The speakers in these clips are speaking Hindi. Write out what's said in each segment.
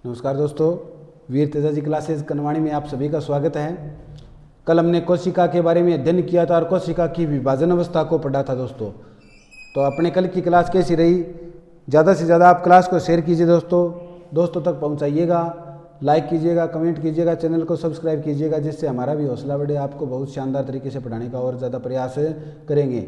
नमस्कार दोस्तों, वीर तेजाजी क्लासेस कनवाणी में आप सभी का स्वागत है। कल हमने कोशिका के बारे में अध्ययन किया था और कोशिका की विभाजन अवस्था को पढ़ा था दोस्तों। तो अपने कल की क्लास कैसी रही? ज़्यादा से ज़्यादा आप क्लास को शेयर कीजिए दोस्तों तक पहुंचाइएगा, लाइक कीजिएगा, कमेंट कीजिएगा, चैनल को सब्सक्राइब कीजिएगा, जिससे हमारा भी हौसला बढ़े। आपको बहुत शानदार तरीके से पढ़ाने का और ज़्यादा प्रयास करेंगे।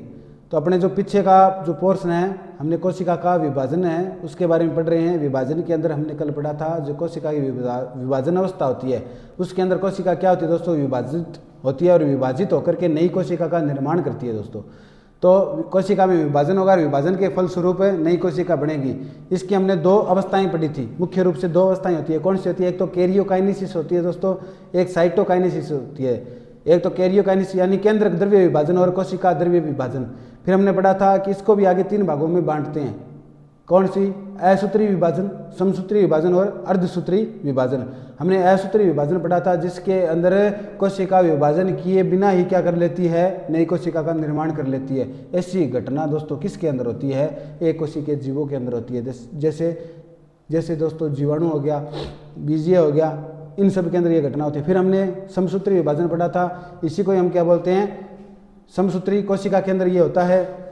तो अपने जो पीछे का जो पोर्शन है, हमने कोशिका का विभाजन है उसके बारे में पढ़ रहे हैं। विभाजन के अंदर हमने कल पढ़ा था जो कोशिका की विभाजन अवस्था होती है, उसके अंदर कोशिका क्या होती है दोस्तों? विभाजित होती है और विभाजित होकर के नई कोशिका का निर्माण करती है दोस्तों। तो कोशिका में विभाजन होगा, विभाजन के फलस्वरूप नई कोशिका बनेगी। इसकी हमने दो अवस्थाएं पढ़ी थी, मुख्य रूप से दो अवस्थाएं होती है। कौन सी होती है? एक तो कैरियोकाइनेसिस होती है दोस्तों, एक साइटोकाइनेसिस होती है। एक तो कैरियोकाइनेसिस यानी केंद्रक द्रव्य विभाजन और कोशिका द्रव्य विभाजन। फिर हमने पढ़ा था कि इसको भी आगे तीन भागों में बांटते हैं। कौन सी? असूत्री विभाजन, समसूत्री विभाजन और अर्धसूत्री विभाजन। हमने असूत्री विभाजन पढ़ा था जिसके अंदर कोशिका विभाजन किए बिना ही क्या कर लेती है? नई कोशिका का निर्माण कर लेती है। ऐसी घटना दोस्तों किसके अंदर होती है? एक कोशिकीय जीवों के अंदर होती है। जैसे दोस्तों जीवाणु हो गया, बीजीय हो गया, इन सब के अंदर ये घटना होती है। फिर हमने समसूत्री विभाजन पढ़ा था, इसी को हम क्या बोलते हैं? समसूत्री कोशिका के अंदर ये होता है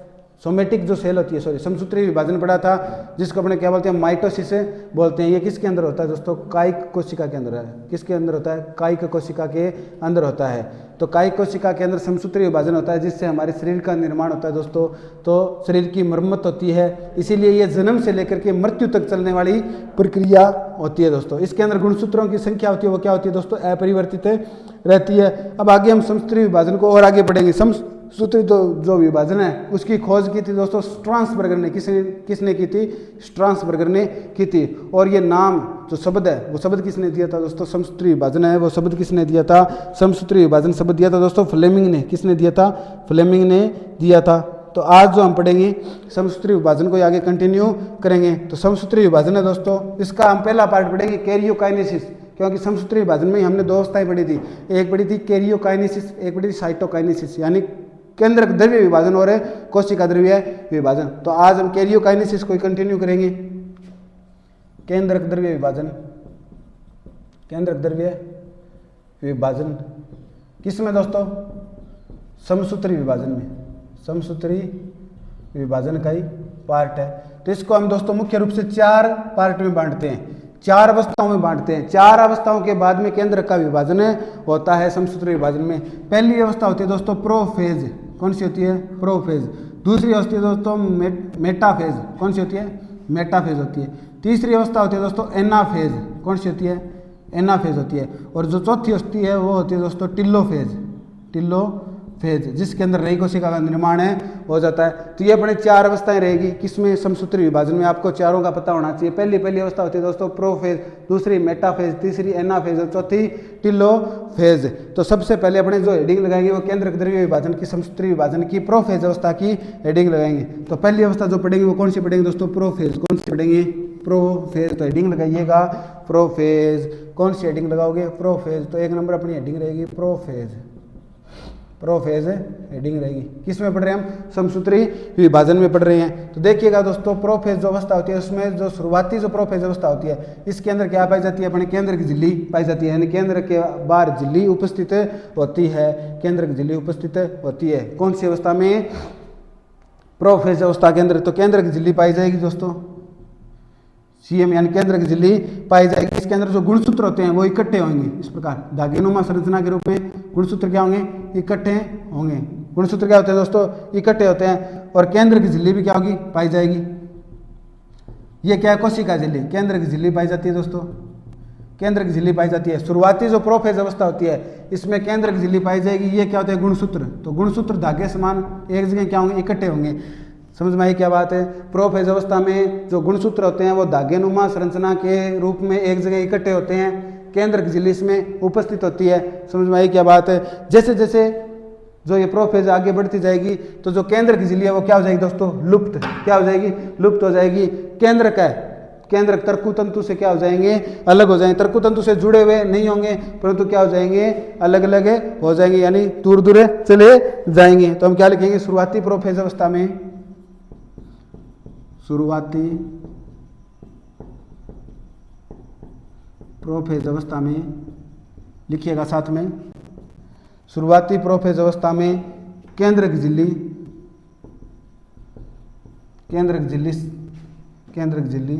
सोमेटिक जो सेल होती है, समसूत्री विभाजन पढ़ा था जिसको अपने क्या बोलते हैं? माइटोसिस बोलते हैं। ये किसके अंदर होता है दोस्तों? कायिक कोशिका के अंदर है। किसके अंदर होता है? कायिक कोशिका के अंदर होता है। तो कायिक कोशिका के अंदर समसूत्री विभाजन होता है जिससे हमारे शरीर का निर्माण होता है दोस्तों। तो शरीर की मरम्मत होती है, इसीलिए ये जन्म से लेकर के मृत्यु तक चलने वाली प्रक्रिया होती है दोस्तों। इसके अंदर गुणसूत्रों की संख्या होती है, वो क्या होती है दोस्तों? अपरिवर्तित रहती है। अब आगे हम समसूत्री विभाजन को और आगे पढ़ेंगे। समसूत्री जो विभाजन है उसकी खोज की थी दोस्तों स्ट्रासबर्गर ने। किसने की थी? स्ट्रासबर्गर ने की थी। और ये नाम जो शब्द है वो शब्द किसने दिया था दोस्तों? समसूत्री विभाजन है वो शब्द किसने दिया था? समसूत्री विभाजन शब्द दिया था दोस्तों फ्लेमिंग ने। किसने दिया था? फ्लेमिंग ने दिया था। तो आज जो हम पढ़ेंगे समसूत्री विभाजन को आगे कंटिन्यू करेंगे। तो समसूत्री विभाजन है दोस्तों, इसका हम पहला पार्ट पढ़ेंगे कैरियोकाइनेसिस, क्योंकि समसूत्री विभाजन में हमने दो अवस्थाएं पढ़ी थी। एक पढ़ी थी कैरियोकाइनेसिस, एक पढ़ी थी साइटोकाइनेसिस, यानी केंद्रक द्रव्य विभाजन और कोशिका द्रव्य विभाजन। तो आज हम कैरियोकाइनेसिस को कंटिन्यू करेंगे। केंद्रक द्रव्य विभाजन, केंद्रक द्रव्य विभाजन किसमें दोस्तों? समसूत्री विभाजन में। समसूत्री विभाजन का ही पार्ट है। तो इसको हम दोस्तों मुख्य रूप से चार पार्ट में बांटते हैं, चार अवस्थाओं में बांटते हैं। चार अवस्थाओं के बाद में केंद्रक का विभाजन होता है समसूत्री विभाजन में। पहली अवस्था होती है दोस्तों प्रोफेज। कौन सी होती है? प्रोफेज। दूसरी होती है दोस्तों मेटाफेज। कौन सी होती है? मेटाफेज होती है। तीसरी अवस्था होती है दोस्तों एनाफेज। कौन सी होती है? एनाफेज होती है। और जो चौथी होती है वो होती है दोस्तों टिलोफेज। टिलोफेज, जिसके अंदर नई कोशिका का निर्माण हो जाता है। तो ये अपने चार अवस्थाएं रहेगी। किसमें? समसूत्री विभाजन में। आपको चारों का पता होना चाहिए। पहली अवस्था होती है दोस्तों प्रोफेज, दूसरी मेटाफेज, तीसरी एनाफेज और चौथी टिलोफेज। तो सबसे पहले अपने जो हेडिंग लगाएंगे वो केंद्रक द्रव्य विभाजन की, समसूत्री विभाजन की प्रोफेज अवस्था की हेडिंग लगाएंगे। तो पहली अवस्था जो पढ़ेंगे वो कौन सी पढ़ेंगे दोस्तों? प्रोफेज। कौन सी पढ़ेंगे? प्रोफेज। तो हेडिंग लगाइएगा प्रोफेज। कौन सी हेडिंग लगाओगे? प्रोफेज। तो एक नंबर अपनी हेडिंग रहेगी प्रोफेज। प्रोफेज हेडिंग रहेगी। किस में पढ़ रहे हैं हम? समसूत्री विभाजन में पढ़ रहे हैं। तो देखिएगा दोस्तों, प्रोफेज जो अवस्था होती है उसमें जो शुरुआती जो प्रोफेज अवस्था होती है इसके अंदर क्या पाई जाती है? अपने केंद्र की झिल्ली पाई जाती है, यानी केंद्र के बाहर झिल्ली उपस्थित होती है। केंद्र की झिल्ली उपस्थित होती है। कौन सी अवस्था में? प्रोफेज अवस्था के अंदर। तो केंद्र की झिल्ली पाई जाएगी दोस्तों, सीएम यानी केंद्र की झिल्ली पाई जाएगी। इसके अंदर जो गुणसूत्र होते हैं वो इकट्ठे होंगे इस प्रकार, धागेनुमा संरचना के रूप में। गुणसूत्र क्या होंगे? इकट्ठे होंगे। गुणसूत्र क्या होते हैं दोस्तों? इकट्ठे होते हैं। और केंद्र की झिल्ली भी क्या होगी? पाई जाएगी। ये क्या है? कोशिका झिल्ली। केंद्र की झिल्ली पाई जाती है दोस्तों, केंद्र की झिल्ली पाई जाती है। शुरुआती जो प्रोफेज अवस्था होती है इसमें केंद्र की झिल्ली पाई जाएगी। ये क्या होते हैं? गुणसूत्र। तो गुणसूत्र धागे समान एक जगह क्या होंगे? इकट्ठे होंगे। समझ में आई क्या बात है? प्रोफेज अवस्था में जो गुणसूत्र होते हैं वो धागेनुमा संरचना के रूप में एक जगह इकट्ठे होते हैं। केंद्र की झिल्ली इसमें उपस्थित होती है। समझ में आई क्या बात है? जैसे जैसे जो ये प्रोफेज आगे बढ़ती जाएगी तो जो केंद्र की झिल्ली है वो क्या हो जाएगी दोस्तों? लुप्त। क्या हो जाएगी? लुप्त हो जाएगी। केंद्र का केंद्र तर्कुतंतु से क्या हो जाएंगे? अलग हो जाएंगे। तर्कुतंतु से जुड़े हुए नहीं होंगे परंतु क्या हो जाएंगे? अलग अलग हो जाएंगे, यानी दूर दूर चले जाएंगे। तो हम क्या लिखेंगे? शुरुआती प्रोफेज अवस्था में, शुरुआती प्रोफेज अवस्था में, लिखिएगा साथ में, शुरुआती प्रोफेज अवस्था में केंद्रक झिल्ली, केंद्रक झिल्ली, केंद्रक झिल्ली,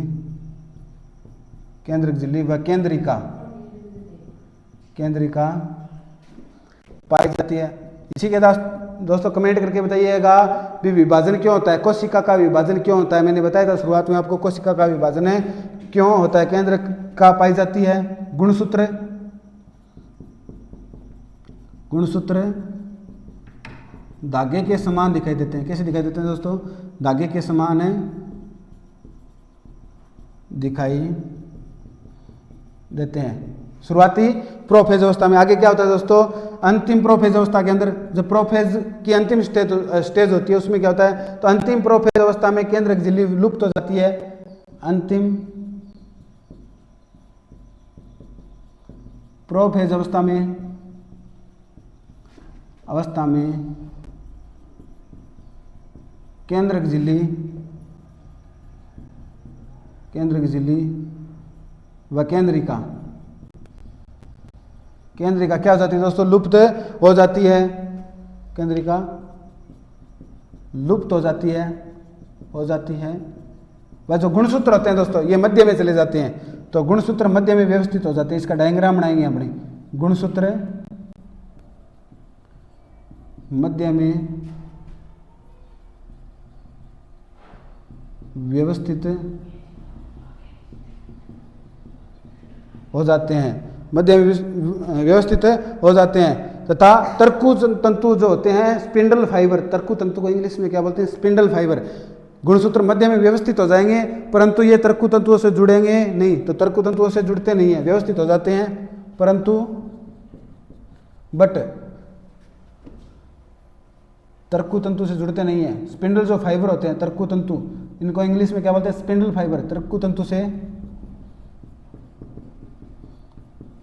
केंद्रक झिल्ली व केंद्रिका, केंद्रिका पाई जाती है। इसी के साथ दोस्तों कमेंट करके बताइएगा भी विभाजन क्यों होता है, कोशिका का विभाजन क्यों होता है। मैंने बताया था शुरुआत में आपको, कोशिका का विभाजन है क्यों होता है, केंद्र का पाई जाती है। गुणसूत्र, गुणसूत्र धागे के समान दिखाई देते हैं। कैसे दिखाई देते हैं दोस्तों? धागे के समान है दिखाई देते हैं शुरुआती प्रोफेज अवस्था में। आगे क्या होता है दोस्तों? अंतिम प्रोफेज अवस्था के अंदर, जब प्रोफेज की अंतिम स्टेज होती है उसमें क्या होता है? तो अंतिम प्रोफेज अवस्था में केंद्रक झिल्ली लुप्त हो जाती है। अंतिम प्रोफेज अवस्था में केंद्रक झिल्ली, केंद्रक झिल्ली व केंद्रिका, केंद्रिका क्या हो जाती है दोस्तों? लुप्त हो जाती है। केंद्रिका लुप्त हो जाती है, हो जाती है। वह जो गुणसूत्र होते हैं दोस्तों ये मध्य में चले जाते हैं, तो गुणसूत्र मध्य में व्यवस्थित हो जाते हैं। इसका डायग्राम बनाएंगे अपने। गुणसूत्र मध्य में व्यवस्थित हो जाते हैं, मध्य में व्यवस्थित हो जाते हैं। तथा तरकु तंतु जो होते हैं, स्पिंडल फाइबर, तरकु तंतु को इंग्लिश में क्या बोलते हैं? Spindle fibre. गुणसूत्र मध्य में व्यवस्थित हो जाएंगे, परंतु ये तरकु तंतुओं से जुड़ेंगे नहीं। तो तरकु तंतुओं से जुड़ते नहीं है, व्यवस्थित हो जाते हैं, परंतु बट तरकु तंतु से जुड़ते नहीं है। स्पिंडल जो फाइबर होते हैं, तरकु तंतु, इनको इंग्लिश में क्या बोलते हैं? Spindle fibre. तरकु तंतु से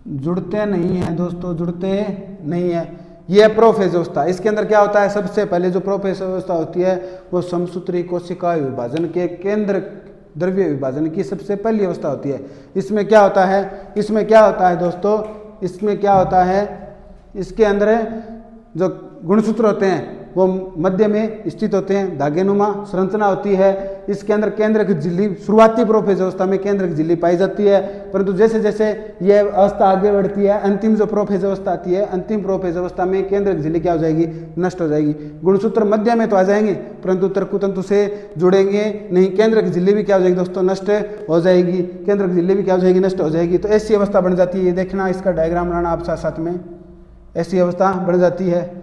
जुड़ते नहीं है दोस्तों, जुड़ते नहीं है। यह प्रोफेज अवस्था। इसके अंदर क्या होता है? सबसे पहले जो प्रोफेज अवस्था होती है वो समसूत्री कोशिका विभाजन के केंद्र द्रव्य विभाजन की सबसे पहली अवस्था होती है। इसमें क्या होता है? इसमें क्या होता है दोस्तों? इसमें क्या होता है? इसके अंदर जो गुणसूत्र होते हैं वो मध्य में स्थित होते हैं, धागेनुमा संरचना होती है। इसके अंदर केंद्रक झिल्ली, शुरुआती प्रोफेज अवस्था में केंद्रक झिल्ली पाई जाती है, परंतु जैसे जैसे यह अवस्था आगे बढ़ती है, अंतिम जो प्रोफेज अवस्था आती है, अंतिम प्रोफेज अवस्था में केंद्रक झिल्ली क्या हो जाएगी? नष्ट हो जाएगी। गुणसूत्र मध्य में तो आ जाएंगे, परंतु तरकु तंतु से जुड़ेंगे नहीं। केंद्रक झिल्ली भी क्या हो जाएगी दोस्तों? नष्ट हो जाएगी। केंद्रक झिल्ली भी क्या हो जाएगी? नष्ट हो जाएगी। तो ऐसी अवस्था बन जाती है। ये देखना, इसका डायग्राम बनाना आप साथ साथ में। ऐसी अवस्था बन जाती है।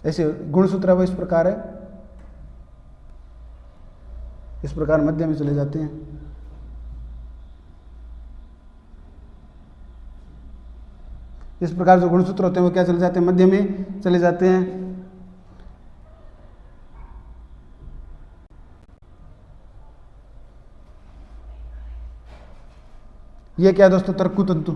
ऐसे गुणसूत्र वो इस प्रकार है, इस प्रकार मध्य में चले जाते हैं। इस प्रकार जो गुणसूत्र होते हैं वो क्या चले जाते हैं? मध्य में चले जाते हैं। ये क्या दोस्तों? तरकु तंतु,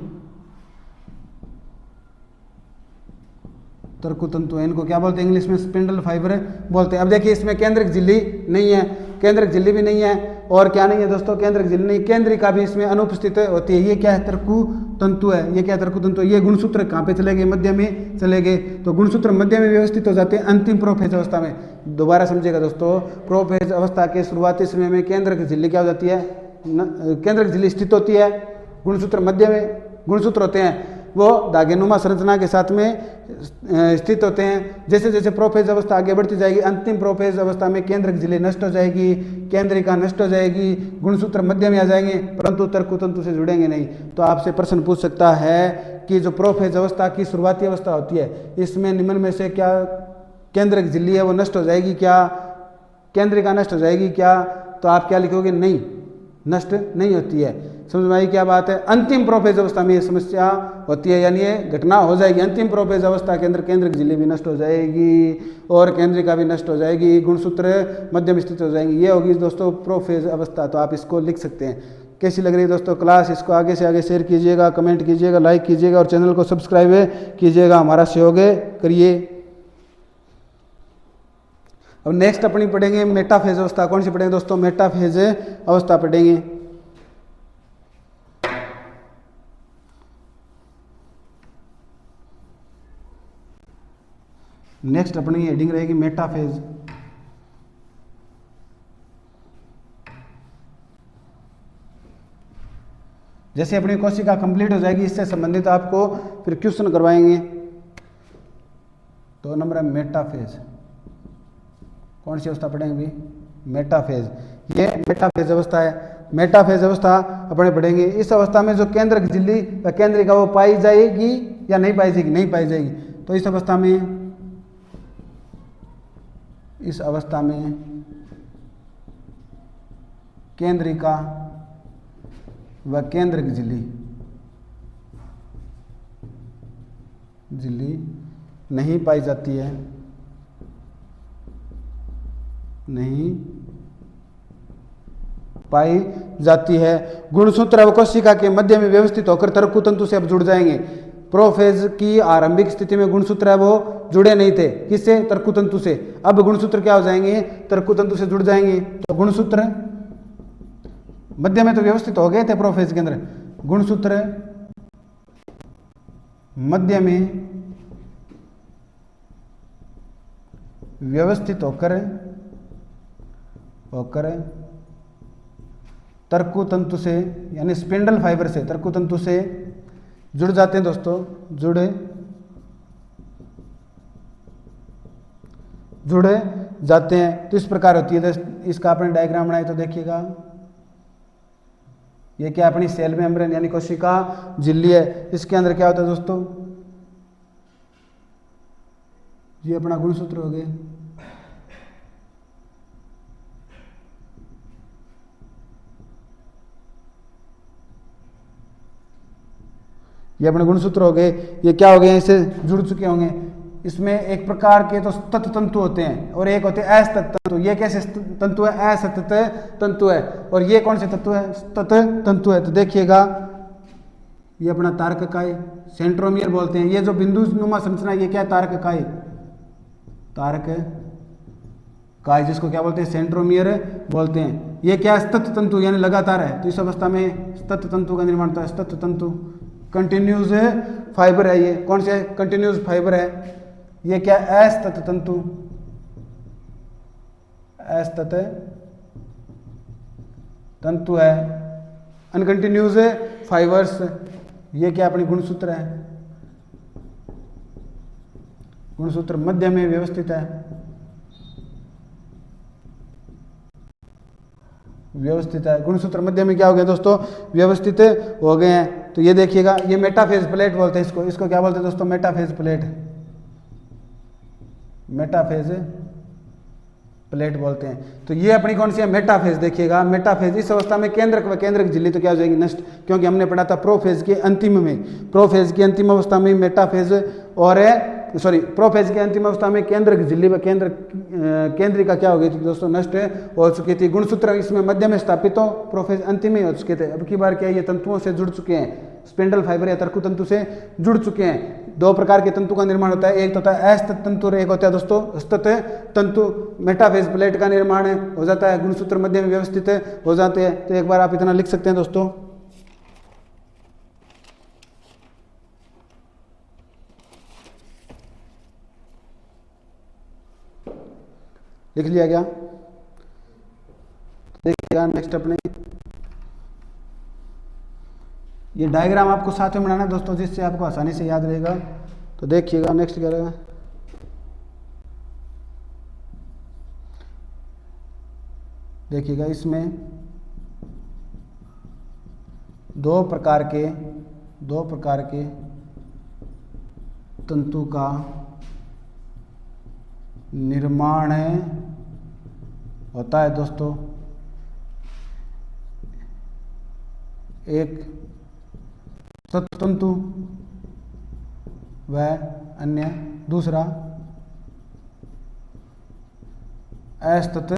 तरकु तंतु है। इनको क्या बोलते हैं? इंग्लिश में स्पिंडल फाइबर बोलते हैं। अब देखिए इसमें केंद्रक झिल्ली नहीं है, केंद्रक झिल्ली भी नहीं है, और क्या नहीं है दोस्तों? केंद्रक झिल्ली नहीं, केंद्रिका भी इसमें अनुपस्थित होती है। ये क्या है? तरकु तंतु है। ये क्या है? तरकु तंतु। ये गुणसूत्र कहाँ पे चले गए? मध्य में चले गए। तो गुणसूत्र मध्य में व्यवस्थित हो जाते हैं अंतिम प्रोफेज अवस्था में। दोबारा समझिएगा दोस्तों, प्रोफेज अवस्था के शुरुआती समय में केंद्रक झिल्ली क्या हो जाती है? केंद्रक झिल्ली स्थित होती है। गुणसूत्र मध्य में, गुणसूत्र होते हैं वो धागेनुमा संरचना के साथ में स्थित होते हैं। जैसे जैसे प्रोफेज अवस्था आगे बढ़ती जाएगी, अंतिम प्रोफेज अवस्था में केंद्रक झिल्ली नष्ट हो जाएगी, केंद्रिका नष्ट हो जाएगी, गुणसूत्र मध्य में आ जाएंगे, परंतु तरकु तंतु से जुड़ेंगे नहीं। तो आपसे प्रश्न पूछ सकता है कि जो प्रोफेज अवस्था की शुरुआती अवस्था होती है, इसमें निम्न में से क्या केंद्रक झिल्ली है वो नष्ट हो जाएगी क्या? केंद्रिका नष्ट हो जाएगी क्या? तो आप क्या लिखोगे? नहीं, नष्ट नहीं होती है। समझ में आई क्या बात है? अंतिम प्रोफेज अवस्था में ये समस्या होती है, यानी ये घटना हो जाएगी। अंतिम प्रोफेज अवस्था के अंदर केंद्रक झिल्ली भी नष्ट हो जाएगी और केंद्रिका भी नष्ट हो जाएगी, गुणसूत्र मध्य में स्थित हो जाएंगे। ये होगी दोस्तों प्रोफेज अवस्था। तो आप इसको लिख सकते हैं। कैसी लग रही है दोस्तों क्लास? इसको आगे से आगे शेयर कीजिएगा, कमेंट कीजिएगा, लाइक कीजिएगा और चैनल को सब्सक्राइब कीजिएगा। हमारा सहयोग करिए। अब नेक्स्ट अपनी पढ़ेंगे मेटाफेज अवस्था। कौन सी पढ़ेंगे दोस्तों? मेटाफेज अवस्था पढ़ेंगे। नेक्स्ट अपनी हेडिंग रहेगी मेटाफेज। जैसे अपनी कोशिका कंप्लीट हो जाएगी, इससे संबंधित आपको फिर क्वेश्चन करवाएंगे। 2 नंबर है मेटाफेज। कौन सी अवस्था पढ़ेंगे भी? मेटाफेज। ये मेटाफेज अवस्था है। मेटाफेज अवस्था अपने पढ़ेंगे। इस अवस्था में जो केंद्रक झिल्ली व केंद्रिका वो पाई जाएगी या नहीं पाई जाएगी? नहीं पाई जाएगी। तो इस अवस्था में केंद्रिका व केंद्रक झिल्ली नहीं पाई जाती है, नहीं पाई जाती है। गुणसूत्र अवकोशिका के मध्य में व्यवस्थित होकर तर्कु तंतु से अब जुड़ जाएंगे। प्रोफेज की आरंभिक स्थिति में गुणसूत्र है वो जुड़े नहीं थे, किससे? तर्कु तंतु से। अब गुणसूत्र क्या हो जाएंगे? तर्कु तंतु से जुड़ जाएंगे। तो गुणसूत्र मध्य में तो व्यवस्थित हो गए थे प्रोफेज के अंदर। गुणसूत्र मध्य में व्यवस्थित होकर तर्कु तंतु से यानी स्पिंडल फाइबर से तर्कु तंतु से जुड़ जाते हैं दोस्तों। जुड़े जाते हैं। तो इस प्रकार होती है। इसका आपने डायग्राम बनाए तो देखिएगा, ये क्या अपनी सेल मेम्ब्रेन यानी कोशिका झिल्ली है। इसके अंदर क्या होता है दोस्तों? ये अपना गुणसूत्र हो गए। ये अपने गुणसूत्र हो गए। ये क्या हो गए? इससे जुड़ चुके होंगे। इसमें एक प्रकार के तो तत्व तंतु होते हैं और एक होते हैं असतत तंतु। ये कैसे तंतु है? असतत तंतु है। और ये कौन से तत्व है? तत्व तंतु है। तो देखिएगा, ये अपना तारककाय सेंट्रोमियर बोलते हैं। ये जो बिंदु नुमा संरचना, ये क्या है? तारककाय। तारककाय जिसको क्या बोलते हैं? सेंट्रोमियर बोलते हैं। ये क्या? स्तत तंतु यानी लगातार है। तो इस अवस्था में स्तत तंतु का निर्माण होता है। स्तत तंतु कंटिन्यूस फाइबर है। ये कौन से? कंटिन्यूस फाइबर है। ये क्या? असतत तंतु। असतत तंतु है, अनकंटिन्यूस फाइबर्स। ये क्या? अपनी गुणसूत्र है। गुणसूत्र मध्य में व्यवस्थित है। गुणसूत्र मध्य में क्या हो गया दोस्तों? व्यवस्थित हो गए हैं। तो ये देखिएगा, ये मेटाफेज प्लेट बोलते हैं इसको। इसको क्या बोलते हैं दोस्तों? Metaphase plate. मेटाफेज प्लेट बोलते हैं। तो ये अपनी कौन सी है? मेटाफेज। देखिएगा, मेटाफेज। इस अवस्था में केंद्रक व केंद्रक झिल्ली तो क्या हो जाएगी? नष्ट। क्योंकि हमने पढ़ा था प्रोफेज के अंतिम अवस्था में मेटाफेज और प्रोफेज के अंतिम अवस्था में केंद्रक झिल्ली व केंद्रिका क्या हो गई थी दोस्तों? नष्ट हो चुकी थी। गुणसूत्र इसमें मध्य में स्थापित हो, प्रोफेज अंतिम में हो चुके थे। अब की बार क्या? ये तंतुओं से जुड़ चुके हैं, स्पिंडल फाइबर या तर्कु तंतु से जुड़ चुके हैं। 2 प्रकार के तंतु का निर्माण होता है। एक तो होता है असतत तंतु और एक होता है दोस्तों स्तत तंतु। मेटाफेज प्लेट का निर्माण हो जाता है, गुणसूत्र मध्य में व्यवस्थित हो जाते हैं। तो एक बार आप इतना लिख सकते हैं दोस्तों। लिख लिया गया? देखिएगा नेक्स्ट अपने ये डायग्राम आपको साथ में बनाना है दोस्तों, जिससे आपको आसानी से याद रहेगा। तो देखिएगा नेक्स्ट क्या रहेगा। देखिएगा, इसमें दो प्रकार के तंतु का निर्माण होता है दोस्तों। एक तंतु व अन्य दूसरा असतत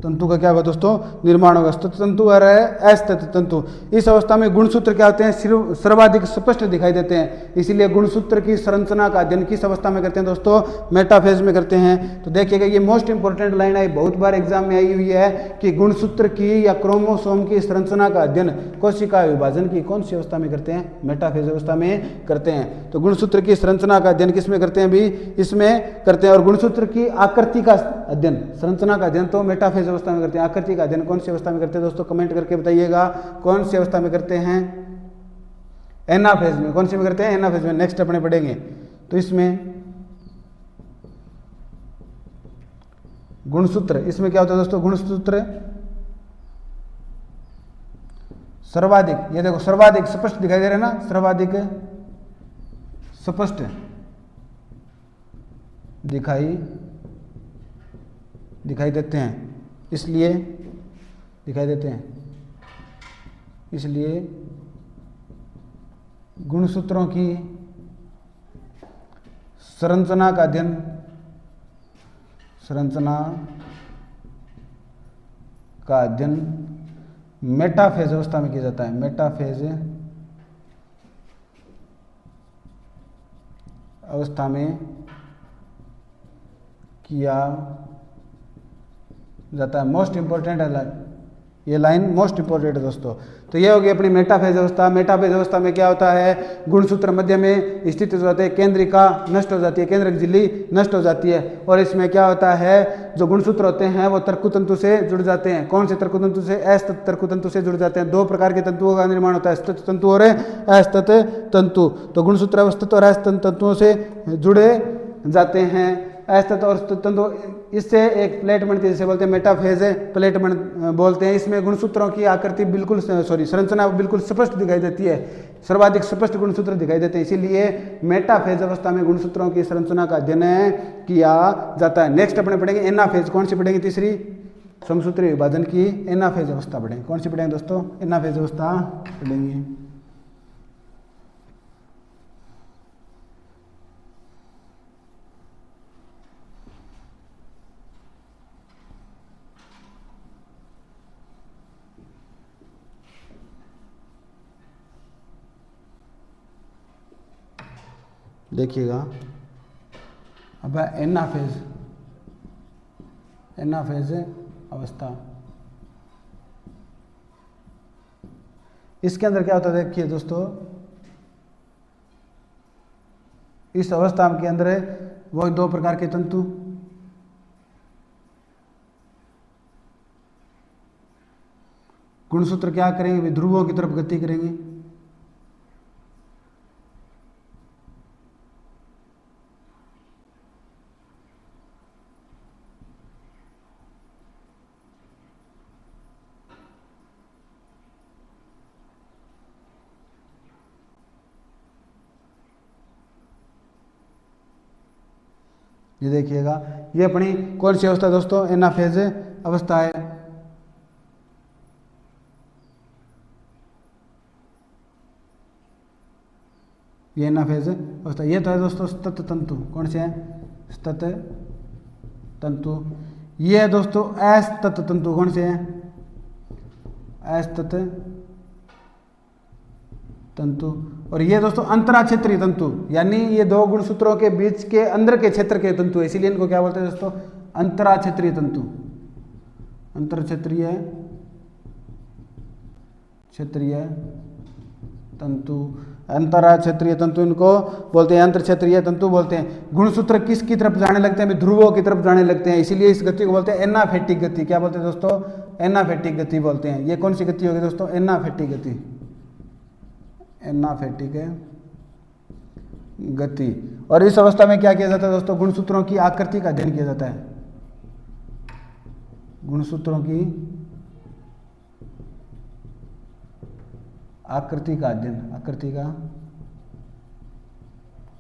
तंतु का क्या होगा दोस्तों, निर्माण होगा। स्तत तंतु और अस्तत तंतु, इस अवस्था में गुणसूत्र क्या होते हैं, सर्वाधिक स्पष्ट दिखाई देते हैं। इसीलिए गुणसूत्र की संरचना का अध्ययन किस अवस्था में करते हैं दोस्तों, मेटाफेज में करते हैं। तो देखिएगा ये मोस्ट इंपॉर्टेंट लाइन आई, बहुत बार एग्जाम में आई हुई है कि गुणसूत्र की या क्रोमोसोम की संरचना का अध्ययन कोशिका विभाजन की कौन सी अवस्था में करते हैं, मेटाफेज अवस्था में करते हैं। तो गुणसूत्र की संरचना का अध्ययन किस में करते हैं, अभी इसमें करते हैं। और गुणसूत्र की आकृति का अध्ययन, संरचना का अध्ययन तो मेटाफेज अवस्था में करते हैं। आकृति का अध्ययन कौन सी अवस्था में करते हैं दोस्तों, कमेंट करके बताइएगा कौन सी अवस्था में करते हैं, एनाफेज में। कौन सी में करते हैं, एनाफेज में। नेक्स्ट अपने पढ़ेंगे। तो इसमें गुणसूत्र, इसमें क्या होता है दोस्तों, गुणसूत्र सर्वाधिक, ये देखो सर्वाधिक स्पष्ट दिखाई दे रहा है ना, सर्वाधिक स्पष्ट दिखाई देते हैं, इसलिए दिखाई देते हैं, इसलिए गुणसूत्रों की संरचना का अध्ययन, संरचना का अध्ययन मेटाफेज अवस्था में किया जाता है। मेटाफेज अवस्था में किया जाता है। मोस्ट इंपॉर्टेंट है ये लाइन, मोस्ट इंपॉर्टेंट है दोस्तों। तो ये होगी अपनी मेटाफेज अवस्था। मेटाफेज अवस्था में क्या होता है, गुणसूत्र मध्य में स्थित हो जाते हैं, केंद्रिका नष्ट हो जाती है, केंद्रक झिल्ली नष्ट हो जाती है। और इसमें क्या होता है, जो गुणसूत्र होते हैं वो तर्कुतंतु से जुड़ जाते हैं। कौन से तर्कुतंतु से, अस्तत तर्कुतंतु से जुड़ जाते हैं। दो प्रकार के तंतुओं का निर्माण होता है, स्तत तंतु और अस्तत तंतु। तो गुणसूत्र अस्तत और अस्तत तंतुओं से जुड़े जाते हैं। अस्तत और स्तत तंतु, इससे एक प्लेट बनती है जिसे बोलते हैं मेटाफेज प्लेट बोलते हैं। इसमें गुणसूत्रों की आकृति बिल्कुल संरचना बिल्कुल स्पष्ट दिखाई देती है, सर्वाधिक स्पष्ट गुणसूत्र दिखाई देते हैं। इसीलिए मेटाफेज अवस्था में गुणसूत्रों की संरचना का अध्ययन किया जाता है। नेक्स्ट अपने पढ़ेंगे एनाफेज। कौन सी पढ़ेंगे, तीसरी, समसूत्री विभाजन की एनाफेज अवस्था पढ़ेंगे। कौन सी पढ़ेंगे दोस्तों, एनाफेज अवस्था पढ़ेंगे। देखिएगा अब एनाफेज, एनाफेज अवस्था, इसके अंदर क्या होता है देखिए दोस्तों, इस अवस्था के अंदर वो दो प्रकार के तंतु, गुणसूत्र क्या करेंगे, ध्रुवों की तरफ गति करेंगे। ये देखिएगा, ये अपनी कौन सी अवस्था दोस्तों, एनाफेज अवस्था है। ये एनाफेज अवस्था। ये तो है दोस्तों स्तत तंतु। कौन से हैं, स्तत तंतु। ये है दोस्तों अस्तत तंतु। कौन से हैं, अस्तत तंतु। और ये दोस्तों अंतराक्षेत्रीय तंतु, यानी ये दो गुणसूत्रों के बीच के अंदर के क्षेत्र के तंतु है, इसीलिए इनको क्या बोलते हैं दोस्तों, अंतराक्षेत्रीय तंतु। अंतरक्षेत्रीय क्षेत्रीय तंतु, अंतराक्षेत्रीय तंतु इनको बोलते हैं, अंतरक्षेत्रीय तंतु बोलते हैं। गुणसूत्र किसकी तरफ जाने लगते हैं, ध्रुवों की तरफ जाने लगते हैं, इसीलिए इस गति को बोलते हैं एनाफेटिक गति। क्या बोलते हैं दोस्तों, एनाफेटिक गति बोलते हैं। ये कौन सी गति होगी दोस्तों, एनाफेटिक गति। एनाफेटिक गति। और इस अवस्था में क्या किया जाता है दोस्तों, गुणसूत्रों की आकृति का अध्ययन किया जाता है। गुणसूत्रों की आकृति का अध्ययन, आकृति का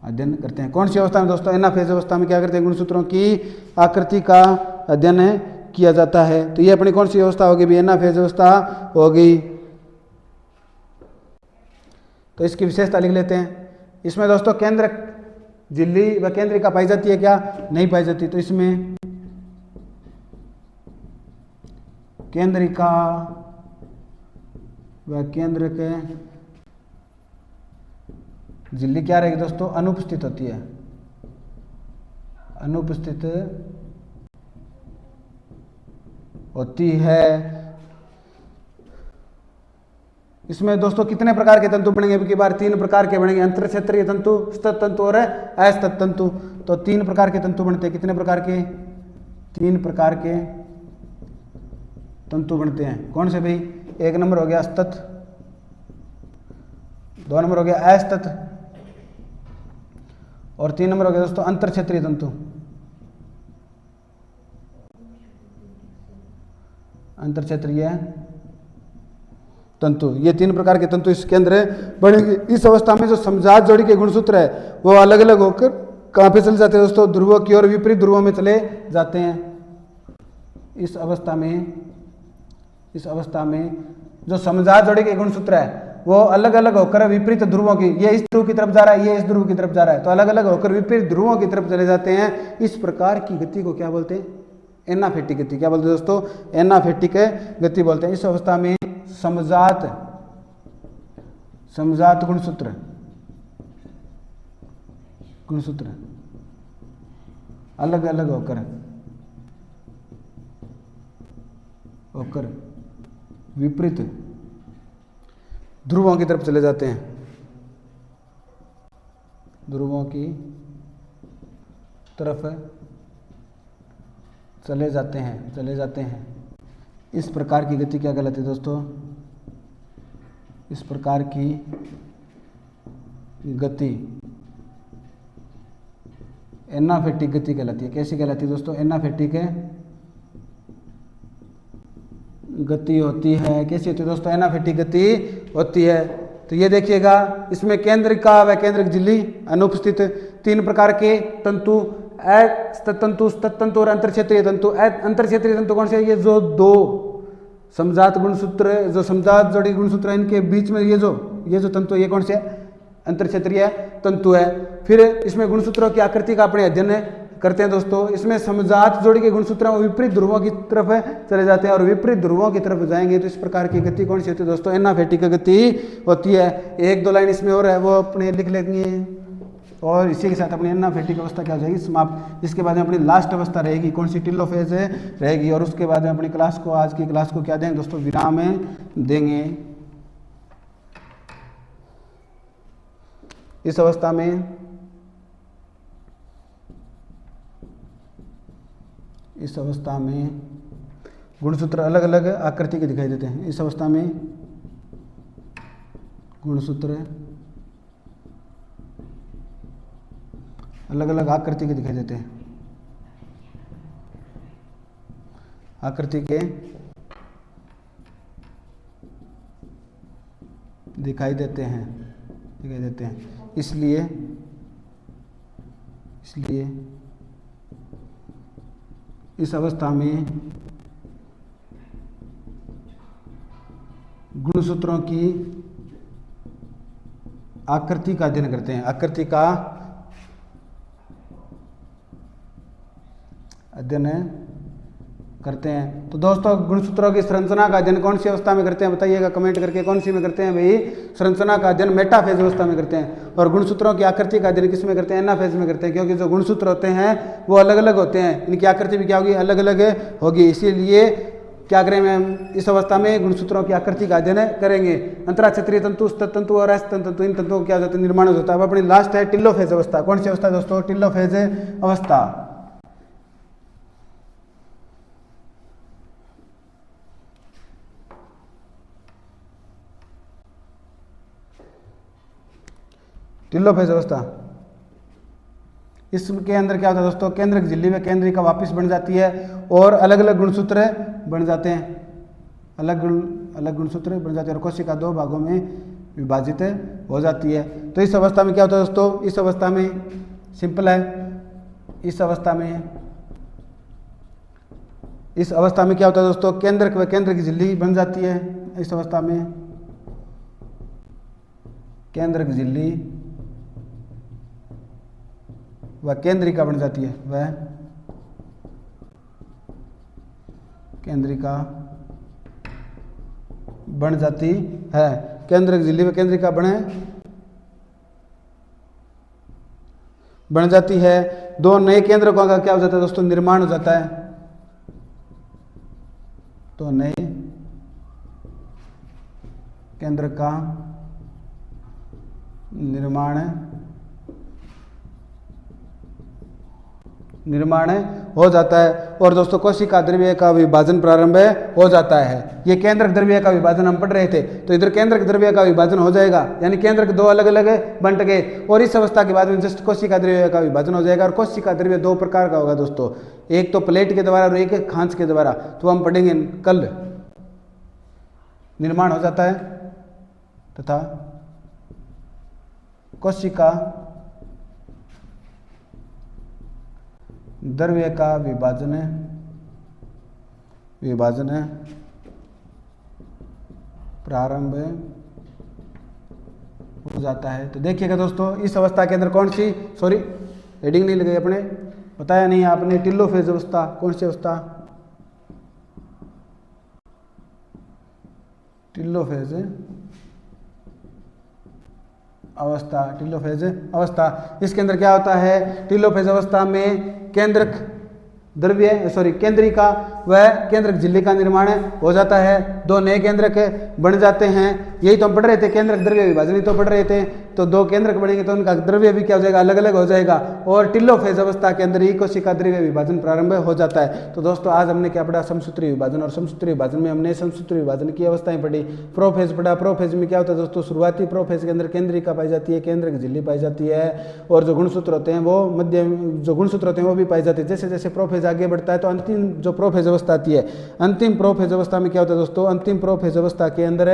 अध्ययन करते हैं। कौन सी अवस्था में दोस्तों, एनाफेज अवस्था में क्या करते हैं, गुणसूत्रों की आकृति का अध्ययन किया जाता है। तो ये अपनी कौन सी अवस्था होगी भी, एनाफेज अवस्था होगी। तो इसकी विशेषता लिख लेते हैं। इसमें दोस्तों केंद्रक झिल्ली व केंद्रिका पाई जाती है क्या, नहीं पाई जाती। तो इसमें केंद्रिका व केंद्रक झिल्ली क्या रहेगी दोस्तों, अनुपस्थित होती है, अनुपस्थित होती है। इसमें दोस्तों कितने प्रकार के तंतु बनेंगे, अब की बार 3 प्रकार के बनेंगे, अंतरक्षेत्रीय तंतु, स्तत तंतु और अस्तत तंतु। तो 3 प्रकार के तंतु बनते हैं। कितने प्रकार के, 3 प्रकार के तंतु बनते हैं। कौन से भाई, 1 नंबर हो गया स्तत, 2 नंबर हो गया अस्तत और 3 नंबर हो गया दोस्तों अंतरक्षेत्रीय तंतु। अंतरक्षेत्रीय तंतु, ये 3 प्रकार के तंतु इसके अंदर बनेंगे। इस अवस्था में जो समजात जोड़ी के गुणसूत्र है वो अलग अलग होकर कहाँ पे चले जाते हैं दोस्तों, ध्रुवों की ओर विपरीत ध्रुवों में चले जाते हैं। इस अवस्था में जो समजात जोड़ी के गुणसूत्र है वो अलग अलग होकर विपरीत ध्रुवों की, ये इस ध्रुव की तरफ जा रहा है, ये इस ध्रुव की तरफ जा रहा है, तो अलग अलग होकर विपरीत ध्रुवों की तरफ चले जाते हैं। इस प्रकार की गति को क्या बोलते हैं, एनाफेटिक गति। क्या बोलते हैं दोस्तों, एनाफेटिक गति बोलते हैं। इस अवस्था में समजात गुणसूत्र अलग अलग होकर विपरीत ध्रुवों की तरफ चले जाते हैं, ध्रुवों की तरफ चले जाते हैं। इस प्रकार की गति क्या कहलाती है दोस्तों, इस प्रकार की गति एनाफेटिक गति कहलाती है। कैसी कहलाती है दोस्तों, एनाफेटिक गति होती है। कैसी होती है दोस्तों, एनाफेटिक गति होती है। तो ये देखिएगा, इसमें केंद्रिका व केंद्रक झिल्ली अनुपस्थित, 3 प्रकार के तंतु, अस्तत तंतु, स्तत तंतु और अंतरक्षेत्रीय तंतु। अंतरक्षेत्रीय तंतु कौन से है, ये जो 2 समजात गुणसूत्र, जो समजात जोड़ी गुणसूत्र है, इनके बीच में ये जो तंतु, ये कौन से अंतरक्षेत्रीय तंतु है। फिर इसमें गुणसूत्रों की आकृति का अपने अध्ययन करते हैं दोस्तों। इसमें समजात जोड़ी के गुणसूत्र वो विपरीत ध्रुवों की तरफ चले जाते हैं और विपरीत ध्रुवों की तरफ जाएंगे तो इस प्रकार की गति कौन सी होती है दोस्तों, एनाफेटिक गति होती है। 1-2 लाइन इसमें और है, वो अपने लिख लेंगे और इसी के साथ अपनी एनाफेटिक अवस्था क्या हो जाएगी, समाप्त। इसके बाद में अपनी लास्ट अवस्था रहेगी, कौन सी, टेलोफेज रहेगी। और उसके बाद में अपनी क्लास को, आज की क्लास को क्या देंगे दोस्तों, विराम देंगे। इस अवस्था में गुणसूत्र अलग अलग आकृति के दिखाई देते हैं। इस अवस्था में गुणसूत्र अलग अलग आकृति के दिखाई देते हैं, आकृति के दिखाई देते हैं। इसलिए इस अवस्था में गुणसूत्रों की आकृति का अध्ययन करते हैं, आकृति का अध्ययन करते हैं। तो दोस्तों गुणसूत्रों की संरचना का अध्ययन कौन सी अवस्था में करते हैं, बताइएगा कमेंट करके, कौन सी में करते हैं भाई, संरचना का अध्ययन मेटाफेज अवस्था में करते हैं। और गुणसूत्रों की आकृति का अध्ययन किस में करते हैं, एनाफेज में करते हैं, क्योंकि जो गुणसूत्र होते हैं वो अलग अलग होते हैं, इनकी आकृति भी क्या होगी, अलग अलग होगी। इसीलिए क्या करेंगे हम, इस अवस्था में गुणसूत्रों की आकृति का अध्ययन करेंगे। अंतरक्षेत्रीय तंतु, स्तत तंतु और अस्तत तंतु, इन तंतुओं को क्या होता है, निर्माण होता है। अब अपनी लास्ट है टेलोफेज अवस्था। कौन सी अवस्था दोस्तों, टेलोफेज अवस्था। टेलोफेज अवस्था, इसके अंदर क्या होता है दोस्तों, केंद्रक झिल्ली में केंद्रिका वापस बन जाती है और अलग अलग गुणसूत्र बन जाते हैं, अलग गुणसूत्र बन जाते हैं और कोशिका 2 भागों में विभाजित हो जाती है। तो इस अवस्था में क्या होता है दोस्तों, इस अवस्था में सिंपल है, इस अवस्था में क्या होता है दोस्तों, केंद्रक व केंद्र की झिल्ली बन जाती है। इस अवस्था में केंद्रक झिल्ली वह केंद्रिका बन जाती है, वह केंद्रिका बन जाती है। केंद्रक झिल्ली व केंद्रिका बन जाती है। दो नए केंद्रकों का क्या हो जाता है दोस्तों, निर्माण हो जाता है। तो नए केंद्र का निर्माण हो जाता है। और दोस्तों कोशिका द्रव्य का विभाजन प्रारंभ हो जाता है। ये केंद्रक द्रव्य का विभाजन हम पढ़ रहे थे, तो इधर केंद्रक द्रव्य का विभाजन हो जाएगा, यानी केंद्रक दो अलग अलग बंट गए। और इस अवस्था के बाद में जस्ट कोशिका द्रव्य का विभाजन हो जाएगा। और कोशिका द्रव्य दो प्रकार का होगा दोस्तों, एक तो प्लेट के द्वारा और एक खांच के द्वारा, तो हम पढ़ेंगे कल। निर्माण हो जाता है तथा कोशिका द्रव्य का विभाजन प्रारंभ हो जाता है। तो देखिएगा दोस्तों, इस अवस्था के अंदर कौन सी, सॉरी हेडिंग नहीं लगाई अपने, बताया नहीं आपने, टेलोफेज अवस्था। कौन सी अवस्था, टेलोफेज अवस्था। टेलोफेज अवस्था, इसके अंदर क्या होता है, टेलोफेज अवस्था में केंद्रक द्रव्य केंद्रिका व केंद्रक झिल्ली का निर्माण हो जाता है। दो नए केंद्रक बन जाते हैं। यही तो हम पढ़ रहे थे, केंद्रक द्रव्य विभाजन ही तो पढ़ रहे थे। तो दो केंद्रक बनेंगे तो उनका द्रव्य भी क्या हो जाएगा, अलग अलग हो जाएगा। और टेलोफेज अवस्था के अंदर ही कोशिका द्रव्य विभाजन प्रारंभ हो जाता है। तो दोस्तों आज हमने क्या पढ़ा, समसूत्री विभाजन। और समसूत्री विभाजन में हमने समसूत्री विभाजन की अवस्थाएं पढ़ी। प्रोफेज पढ़ा। प्रोफेज में क्या होता है दोस्तों, शुरुआती प्रोफेज के अंदर केंद्रिका पाई जाती है, केंद्रक झिल्ली पाई जाती है, और जो गुणसूत्र होते हैं वो मध्य, जो गुणसूत्र होते हैं वो भी पाई जाते हैं। जैसे जैसे प्रोफेज आगे बढ़ता है तो अंतिम जो प्रोफेज अवस्था आती है, अंतिम प्रोफेज अवस्था में क्या होता है दोस्तों, अंतिम प्रोफेज अवस्था के अंदर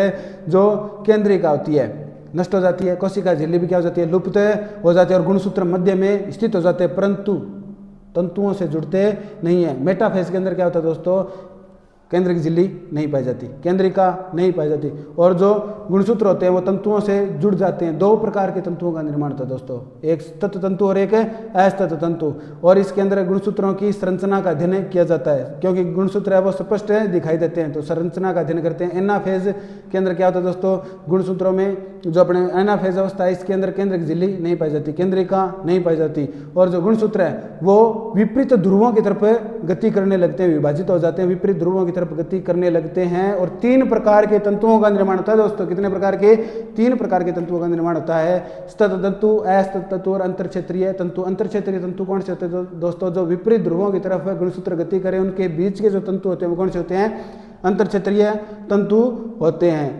जो केंद्रिका होती है नष्ट हो जाती है, कोशिका झिल्ली भी क्या हो जाती है, लुप्त हो जाती है, और गुणसूत्र मध्य में स्थित हो जाते हैं, परंतु तंतुओं से जुड़ते नहीं है। मेटाफेज के अंदर क्या होता है दोस्तों, केंद्रिक झिल्ली नहीं पाई जाती, केंद्रिका नहीं पाई जाती, और जो गुणसूत्र होते हैं वो तंतुओं से जुड़ जाते हैं। दो प्रकार के तंतुओं का निर्माण होता है दोस्तों, एक तत्व तंतु और एक अस्तत्व तंतु। और इसके अंदर गुणसूत्रों की संरचना का अध्ययन किया जाता है, क्योंकि गुणसूत्र है वो स्पष्ट दिखाई देते हैं, तो संरचना का अध्ययन करते हैं। एनाफेज के अंदर क्या होता है दोस्तों, गुणसूत्रों में जो अपने एनाफेज अवस्था है इसके अंदर केंद्रिक झिल्ली नहीं पाई जाती, केंद्रिका नहीं पाई जाती, और जो गुणसूत्र है वो विपरीत ध्रुवों की तरफ गति करने लगते हैं, विभाजित हो जाते हैं, विपरीत ध्रुवों की तरफ गति करने लगते हैं। और तीन प्रकार के तंतुओं का निर्माण होता है दोस्तों। कितने प्रकार के, तीन प्रकार के तंतुओं का निर्माण होता है, स्तत तंतु, अस्तत तंतु और अंतरक्षेत्रीय तंतु। अंतरक्षेत्रीय तंतु कौन से होते हैं दोस्तों, जो विपरीत ध्रुवों की तरफ गुणसूत्र गति करें, उनके बीच के जो तंतु होते हैं वो कौन से होते हैं, अंतरक्षेत्रीय तंतु होते हैं।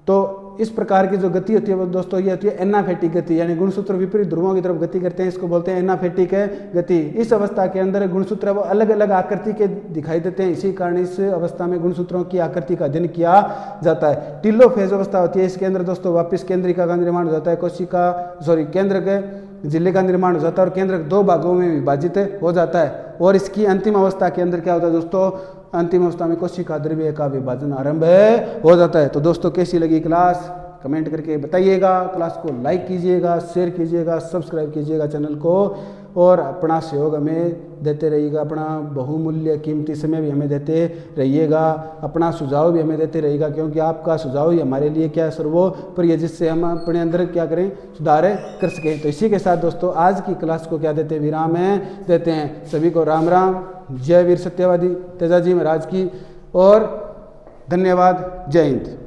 तो इस प्रकार की जो गति होती है वो दोस्तों ये होती है एनाफेटिक गति, यानी गुणसूत्र विपरीत ध्रुवों की तरफ गति करते हैं, इसको बोलते हैं एनाफेटिक गति। इस अवस्था के अंदर गुणसूत्र वो अलग अलग आकृति के दिखाई देते हैं, इसी कारण इस अवस्था में गुणसूत्रों की आकृति का अध्ययन किया जाता है। टेलोफेज अवस्था होती है, इसके अंदर दोस्तों वापिस केंद्रिका का निर्माण हो जाता है, केंद्रक झिल्ली का निर्माण हो जाता है, और केंद्रक दो भागों में विभाजित हो जाता है। और इसकी अंतिम अवस्था के अंदर क्या होता है दोस्तों, अंतिम अवस्था में कोशिका द्रव्य का विभाजन आरंभ हो जाता है। तो दोस्तों कैसी लगी क्लास, कमेंट करके बताइएगा। क्लास को लाइक कीजिएगा, शेयर कीजिएगा, सब्सक्राइब कीजिएगा चैनल को, और अपना सहयोग हमें देते रहिएगा, अपना बहुमूल्य कीमती समय भी हमें देते रहिएगा, अपना सुझाव भी हमें देते रहिएगा, क्योंकि आपका सुझाव ही हमारे लिए क्या सर्वोपरि, जिससे हम अपने अंदर क्या करें, सुधार कर सकें। तो इसी के साथ दोस्तों आज की क्लास को क्या देते हैं, विराम देते हैं। सभी को राम राम, जय वीर सत्यवादी तेजाजी महाराज की, और धन्यवाद, जय हिंद।